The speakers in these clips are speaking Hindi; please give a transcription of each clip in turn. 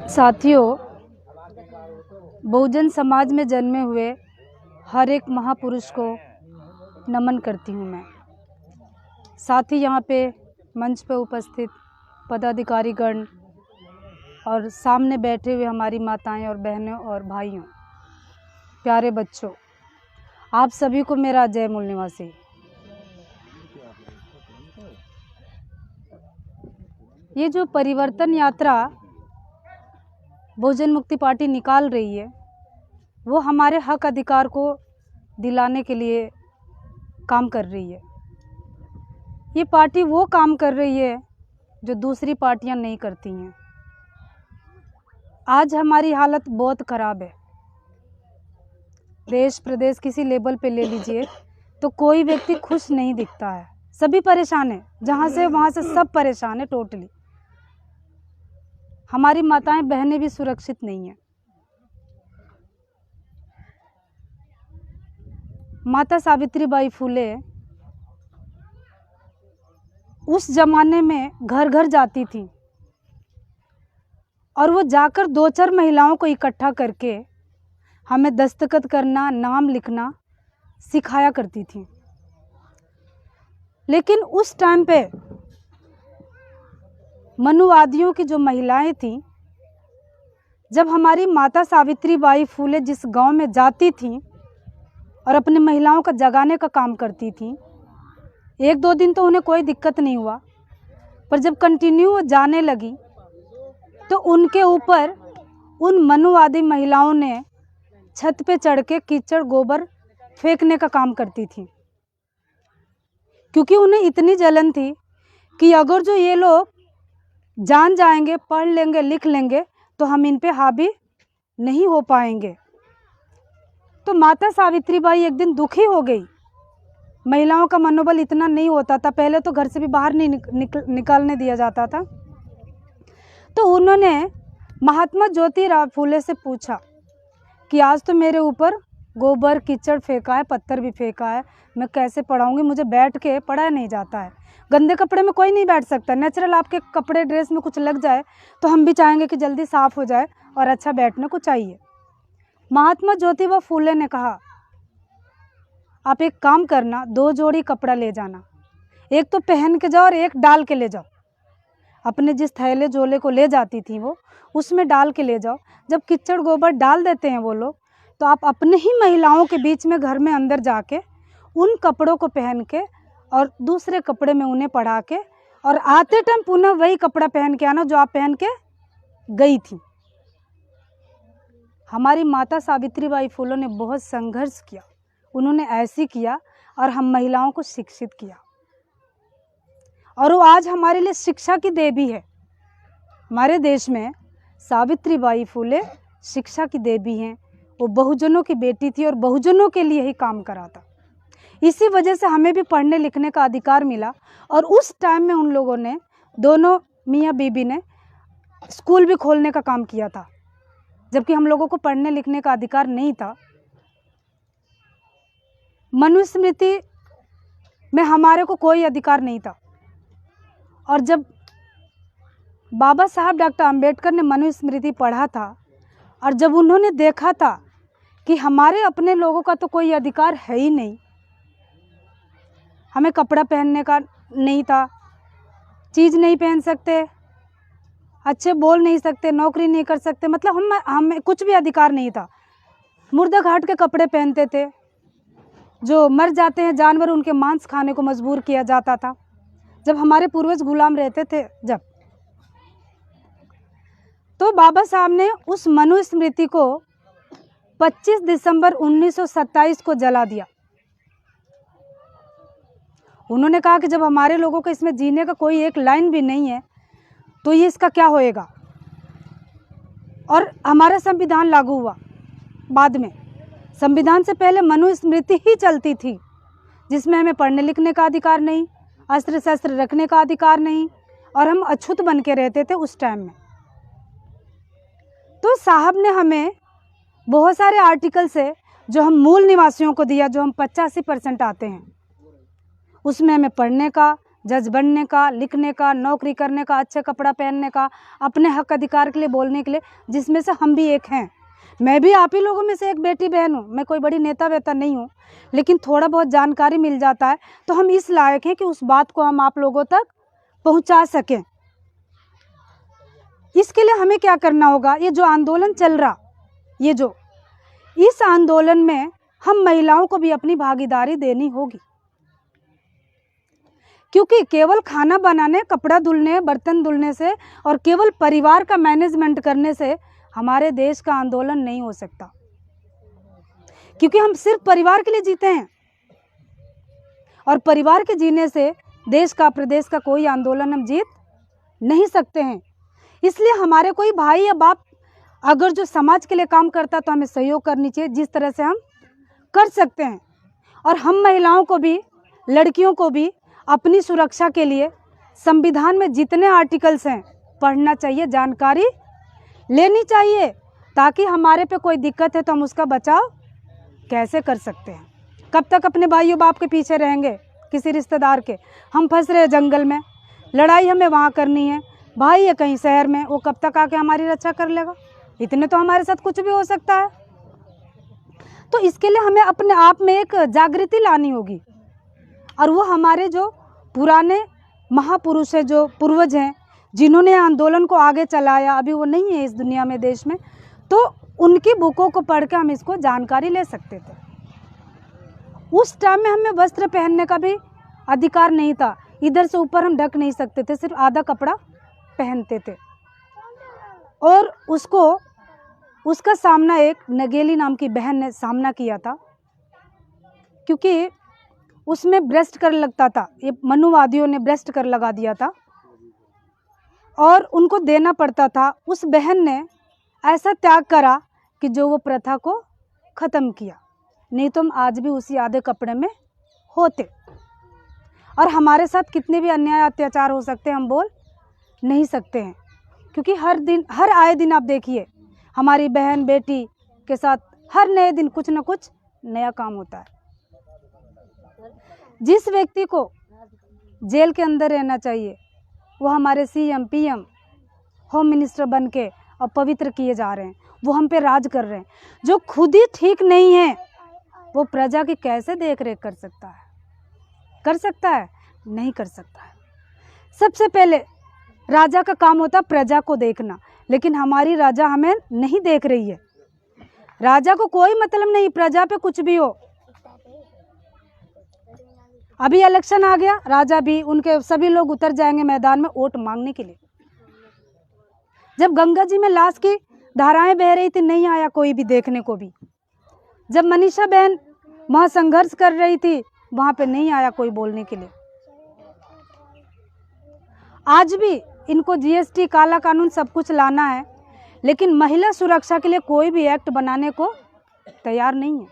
साथियों, बहुजन समाज में जन्मे हुए हर एक महापुरुष को नमन करती हूँ मैं। साथ ही यहाँ पे मंच पे उपस्थित पदाधिकारीगण और सामने बैठे हुए हमारी माताएं और बहनों और भाइयों, प्यारे बच्चों, आप सभी को मेरा जय मूल निवासी। ये जो परिवर्तन यात्रा बहुजन मुक्ति पार्टी निकाल रही है, वो हमारे हक अधिकार को दिलाने के लिए काम कर रही है। ये पार्टी वो काम कर रही है जो दूसरी पार्टियां नहीं करती हैं। आज हमारी हालत बहुत ख़राब है। देश प्रदेश किसी लेवल पे ले लीजिए तो कोई व्यक्ति खुश नहीं दिखता है, सभी परेशान है। जहाँ से वहाँ से सब परेशान है टोटली। हमारी माताएं बहनें भी सुरक्षित नहीं हैं। माता सावित्रीबाई फुले उस जमाने में घर घर जाती थी और वो जाकर 2-4 महिलाओं को इकट्ठा करके हमें दस्तखत करना, नाम लिखना सिखाया करती थी। लेकिन उस टाइम पे मनुवादियों की जो महिलाएं थीं, जब हमारी माता सावित्रीबाई फुले जिस गांव में जाती थीं और अपने महिलाओं का जगाने का काम करती थीं, 1-2 दिन तो उन्हें कोई दिक्कत नहीं हुआ, पर जब कंटिन्यू वो जाने लगी तो उनके ऊपर उन मनुवादी महिलाओं ने छत पे चढ़ के कीचड़ गोबर फेंकने का काम करती थी, क्योंकि उन्हें इतनी जलन थी कि अगर जो ये लोग जान जाएंगे, पढ़ लेंगे, लिख लेंगे तो हम इन पे हावी नहीं हो पाएंगे। तो माता सावित्रीबाई एक दिन दुखी हो गई। महिलाओं का मनोबल इतना नहीं होता था, पहले तो घर से भी बाहर नहीं निकालने दिया जाता था। तो उन्होंने महात्मा ज्योतिराव फुले से पूछा कि आज तो मेरे ऊपर गोबर कीचड़ फेंका है, पत्थर भी फेंका है, मैं कैसे पढ़ाऊँगी? मुझे बैठ के पढ़ाया नहीं जाता है। गंदे कपड़े में कोई नहीं बैठ सकता। नेचुरल आपके कपड़े ड्रेस में कुछ लग जाए तो हम भी चाहेंगे कि जल्दी साफ़ हो जाए और अच्छा बैठने को चाहिए। महात्मा ज्योतिबा फुले ने कहा, आप एक काम करना, 2 जोड़ी कपड़ा ले जाना, एक तो पहन के जाओ और एक डाल के ले जाओ। अपने जिस थैले झोले को ले जाती थी वो, उसमें डाल के ले जाओ। जब कीचड़ गोबर डाल देते हैं वो लोग, तो आप अपने ही महिलाओं के बीच में घर में अंदर जाके उन कपड़ों को पहन के और दूसरे कपड़े में उन्हें पढ़ा के और आते टाइम पुनः वही कपड़ा पहन के आना जो आप पहन के गई थी। हमारी माता सावित्रीबाई फुले ने बहुत संघर्ष किया, उन्होंने ऐसे किया और हम महिलाओं को शिक्षित किया, और वो आज हमारे लिए शिक्षा की देवी है। हमारे देश में सावित्रीबाई फुले शिक्षा की देवी हैं। वो बहुजनों की बेटी थी और बहुजनों के लिए ही काम करा था। इसी वजह से हमें भी पढ़ने लिखने का अधिकार मिला। और उस टाइम में उन लोगों ने, दोनों मियाँ बीबी ने स्कूल भी खोलने का काम किया था, जबकि हम लोगों को पढ़ने लिखने का अधिकार नहीं था। मनुस्मृति में हमारे को कोई अधिकार नहीं था। और जब बाबा साहब डॉक्टर अंबेडकर ने मनुस्मृति पढ़ा था और जब उन्होंने देखा था कि हमारे अपने लोगों का तो कोई अधिकार है ही नहीं, हमें कपड़ा पहनने का नहीं था, चीज़ नहीं पहन सकते, अच्छे बोल नहीं सकते, नौकरी नहीं कर सकते, मतलब हमें कुछ भी अधिकार नहीं था। मुर्दा घाट के कपड़े पहनते थे। जो मर जाते हैं जानवर, उनके मांस खाने को मजबूर किया जाता था जब हमारे पूर्वज गुलाम रहते थे। जब तो बाबा साहब ने उस मनुस्मृति को 25 दिसंबर 1927 को जला दिया। उन्होंने कहा कि जब हमारे लोगों को इसमें जीने का कोई एक लाइन भी नहीं है तो ये इसका क्या होएगा। और हमारा संविधान लागू हुआ बाद में। संविधान से पहले मनुस्मृति ही चलती थी, जिसमें हमें पढ़ने लिखने का अधिकार नहीं, अस्त्र शस्त्र रखने का अधिकार नहीं, और हम अछूत बन के रहते थे उस टाइम में। तो साहब ने हमें बहुत सारे आर्टिकल से जो हम मूल निवासियों को दिया, जो हम 85% आते हैं, उसमें हमें पढ़ने का, जज बनने का, लिखने का, नौकरी करने का, अच्छे कपड़ा पहनने का, अपने हक अधिकार के लिए बोलने के लिए, जिसमें से हम भी एक हैं। मैं भी आप ही लोगों में से एक बेटी बहन हूँ। मैं कोई बड़ी नेता वेता नहीं हूँ, लेकिन थोड़ा बहुत जानकारी मिल जाता है तो हम इस लायक हैं कि उस बात को हम आप लोगों तक पहुँचा सकें। इसके लिए हमें क्या करना होगा? ये जो आंदोलन चल रहा, इस आंदोलन में हम महिलाओं को भी अपनी भागीदारी देनी होगी, क्योंकि केवल खाना बनाने, कपड़ा धुलने, बर्तन धुलने से और केवल परिवार का मैनेजमेंट करने से हमारे देश का आंदोलन नहीं हो सकता, क्योंकि हम सिर्फ परिवार के लिए जीते हैं और परिवार के जीने से देश का, प्रदेश का कोई आंदोलन हम जीत नहीं सकते हैं। इसलिए हमारे कोई भाई या बाप अगर जो समाज के लिए काम करता तो हमें सहयोग करनी चाहिए, जिस तरह से हम कर सकते हैं। और हम महिलाओं को भी, लड़कियों को भी अपनी सुरक्षा के लिए संविधान में जितने आर्टिकल्स हैं पढ़ना चाहिए, जानकारी लेनी चाहिए, ताकि हमारे पे कोई दिक्कत है तो हम उसका बचाव कैसे कर सकते हैं। कब तक अपने भाइयों बाप के पीछे रहेंगे, किसी रिश्तेदार के? हम फंस रहे जंगल में, लड़ाई हमें वहाँ करनी है, भाई है कहीं शहर में, वो कब तक आके हमारी रक्षा कर लेगा? इतने तो हमारे साथ कुछ भी हो सकता है। तो इसके लिए हमें अपने आप में एक जागृति लानी होगी, और वो हमारे जो पुराने महापुरुष हैं, जो पूर्वज हैं, जिन्होंने आंदोलन को आगे चलाया, अभी वो नहीं है इस दुनिया में, देश में, तो उनकी बुकों को पढ़ के हम इसको जानकारी ले सकते थे। उस टाइम में हमें वस्त्र पहनने का भी अधिकार नहीं था, इधर से ऊपर हम ढक नहीं सकते थे, सिर्फ आधा कपड़ा पहनते थे। और उसका सामना एक नगेली नाम की बहन ने सामना किया था, क्योंकि उसमें ब्रेस्ट कर लगता था, ये मनुवादियों ने ब्रेस्ट कर लगा दिया था और उनको देना पड़ता था। उस बहन ने ऐसा त्याग करा कि जो वो प्रथा को ख़त्म किया, नहीं तो हम आज भी उसी आधे कपड़े में होते। और हमारे साथ कितने भी अन्याय अत्याचार हो सकते हैं, हम बोल नहीं सकते हैं, क्योंकि हर आए दिन आप देखिए हमारी बहन बेटी के साथ हर नए दिन कुछ न कुछ नया काम होता है। जिस व्यक्ति को जेल के अंदर रहना चाहिए वो हमारे सीएम, पीएम, होम मिनिस्टर बन के और पवित्र किए जा रहे हैं, वो हम पे राज कर रहे हैं। जो खुद ही ठीक नहीं है वो प्रजा की कैसे देख रेख कर सकता है? कर सकता है? नहीं कर सकता है। सबसे पहले राजा का काम होता है प्रजा को देखना, लेकिन हमारी राजा हमें नहीं देख रही है। राजा को कोई मतलब नहीं प्रजा पे कुछ भी हो। अभी इलेक्शन आ गया, राजा भी, उनके सभी लोग उतर जाएंगे मैदान में वोट मांगने के लिए। जब गंगा जी में लाश की धाराएं बह रही थी, नहीं आया कोई भी देखने को भी। जब मनीषा बहन वहाँ संघर्ष कर रही थी, वहाँ पे नहीं आया कोई बोलने के लिए। आज भी इनको जीएसटी, काला कानून सब कुछ लाना है, लेकिन महिला सुरक्षा के लिए कोई भी एक्ट बनाने को तैयार नहीं है।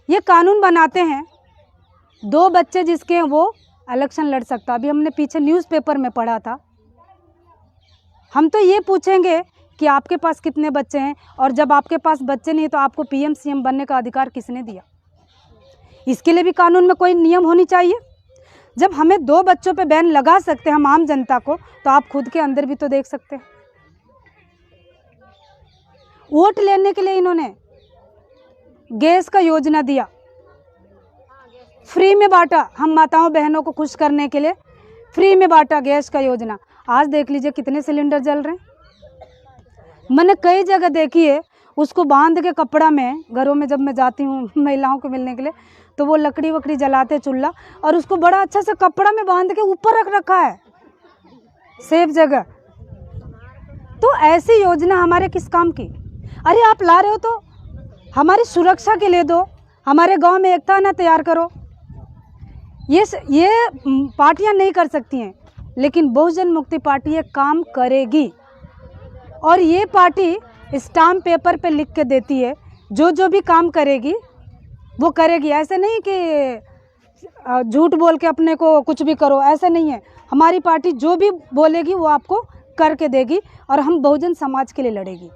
ये कानून बनाते हैं, 2 बच्चे जिसके हैं वो इलेक्शन लड़ सकता। अभी हमने पीछे न्यूज़पेपर में पढ़ा था। हम तो ये पूछेंगे कि आपके पास कितने बच्चे हैं, और जब आपके पास बच्चे नहीं तो आपको पीएम सीएम बनने का अधिकार किसने दिया? इसके लिए भी कानून में कोई नियम होनी चाहिए। जब हमें 2 बच्चों पे बैन लगा सकते हैं हम आम जनता को, तो आप खुद के अंदर भी तो देख सकते हैं। वोट लेने के लिए इन्होंने गैस का योजना दिया, फ्री में बांटा। हम माताओं बहनों को खुश करने के लिए फ्री में बांटा गैस का योजना। आज देख लीजिए कितने सिलेंडर जल रहे हैं। मैंने कई जगह देखी है, उसको बांध के कपड़ा में, घरों में जब मैं जाती हूँ महिलाओं को मिलने के लिए, तो वो लकड़ी वकड़ी जलाते चूल्हा, और उसको बड़ा अच्छा से कपड़ा में बांध के ऊपर रख रखा है सेफ जगह। तो ऐसी योजना हमारे किस काम की? अरे आप ला रहे हो तो हमारी सुरक्षा के लिए दो, हमारे गांव में एकता ना तैयार करो। ये पार्टियां नहीं कर सकती हैं, लेकिन बहुजन मुक्ति पार्टी ये काम करेगी। और ये पार्टी स्टाम्प पेपर पे लिख के देती है, जो भी काम करेगी वो करेगी। ऐसे नहीं कि झूठ बोल के अपने को कुछ भी करो, ऐसे नहीं है। हमारी पार्टी जो भी बोलेगी वो आपको करके देगी, और हम बहुजन समाज के लिए लड़ेगी।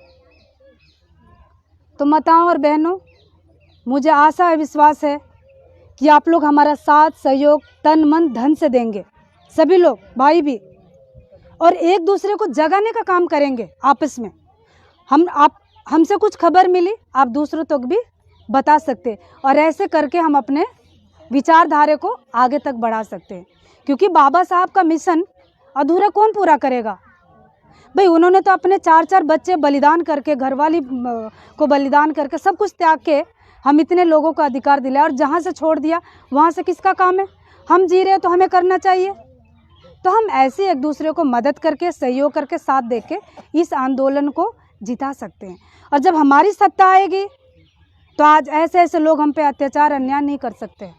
तो माताओं और बहनों, मुझे आशा है, विश्वास है कि आप लोग हमारा साथ सहयोग तन मन धन से देंगे, सभी लोग भाई भी, और एक दूसरे को जगाने का काम करेंगे आपस में। हमसे कुछ खबर मिली, आप दूसरों तक भी बता सकते हैं, और ऐसे करके हम अपने विचारधारा को आगे तक बढ़ा सकते हैं। क्योंकि बाबा साहब का मिशन अधूरा कौन पूरा करेगा भाई? उन्होंने तो अपने 4-4 बच्चे बलिदान करके, घरवाली को बलिदान करके, सब कुछ त्याग के हम इतने लोगों को अधिकार दिलाया, और जहाँ से छोड़ दिया वहाँ से किसका काम है? हम जी रहे हैं तो हमें करना चाहिए। तो हम ऐसे एक दूसरे को मदद करके, सहयोग करके, साथ दे के इस आंदोलन को जिता सकते हैं। और जब हमारी सत्ता आएगी तो आज ऐसे ऐसे लोग हम पे अत्याचार अन्याय नहीं कर सकते,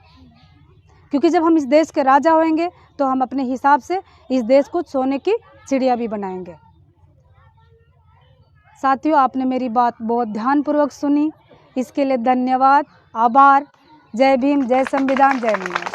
क्योंकि जब हम इस देश के राजा होंगे तो हम अपने हिसाब से इस देश को सोने की चिड़िया भी बनाएंगे। साथियों, आपने मेरी बात बहुत ध्यानपूर्वक सुनी, इसके लिए धन्यवाद, आभार। जय भीम, जय संविधान, जय न्याय।